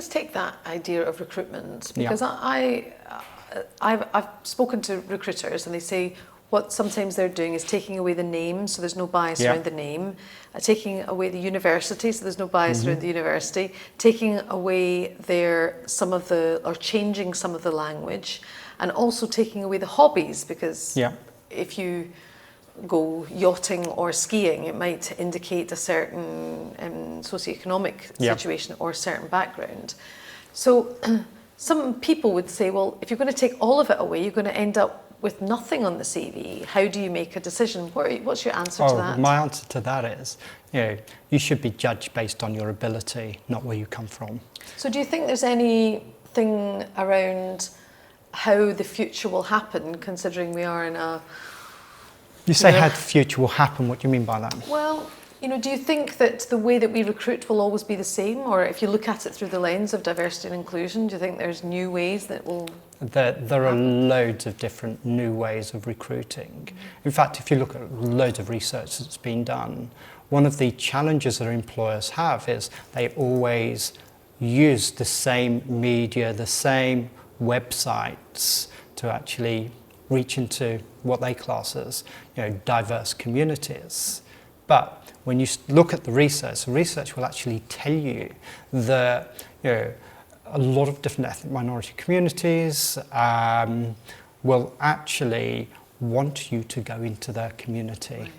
let's take that idea of recruitment, because I've spoken to recruiters and they say what sometimes they're doing is taking away the name, so there's no bias around the name, taking away the university, so there's no bias around the university, taking away or changing some of the language, and also taking away the hobbies, because if you go yachting or skiing, it might indicate a certain socioeconomic situation or a certain background. So some people would say, well, if you're going to take all of it away, you're going to end up with nothing on the CV. How do you make a decision? What's your answer to that? My answer to that is, you should be judged based on your ability, not where you come from. So do you think there's anything around how the future will happen, considering we are in a... You say how the future will happen, what do you mean by that? Well, do you think that the way that we recruit will always be the same? Or if you look at it through the lens of diversity and inclusion, do you think there's new ways that will... There are loads of different new ways of recruiting. In fact, if you look at loads of research that's been done, one of the challenges that employers have is they always use the same media, the same websites to actually reach into what they class as diverse communities. But when you look at the research will actually tell you that a lot of different ethnic minority communities will actually want you to go into their community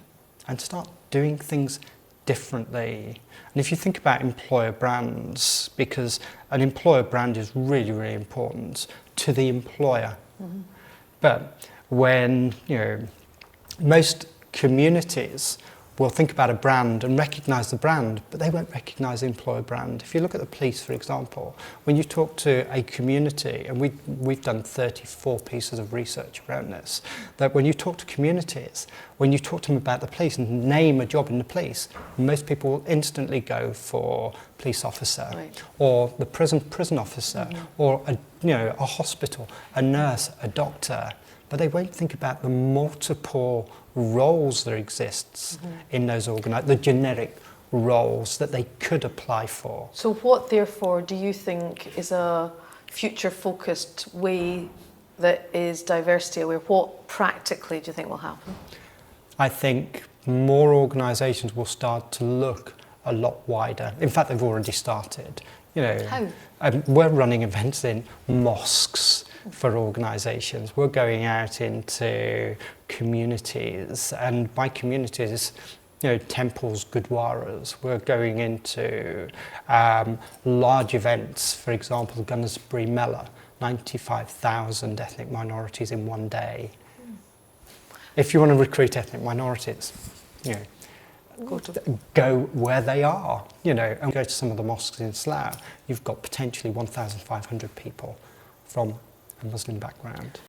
and start doing things differently. And if you think about employer brands, because an employer brand is really, really important to the employer. But when most communities will think about a brand and recognise the brand, but they won't recognise the employer brand. If you look at the police, for example, when you talk to a community, and we've done 34 pieces of research around this, that when you talk to communities, when you talk to them about the police and name a job in the police, most people will instantly go for police officer, or the prison officer, or a hospital, a nurse, a doctor. But they won't think about the multiple roles that exists in those the generic roles that they could apply for. So what, therefore, do you think is a future-focused way that is diversity aware? What practically do you think will happen? I think more organisations will start to look a lot wider. In fact, they've already started. How? We're running events in mosques for organisations. We're going out into communities, and by communities, temples, gurdwaras. We're going into large events, for example, Gunnersbury Mela, 95,000 ethnic minorities in one day. If you want to recruit ethnic minorities, go where they are, and go to some of the mosques in Slough. You've got potentially 1,500 people from a Muslim background.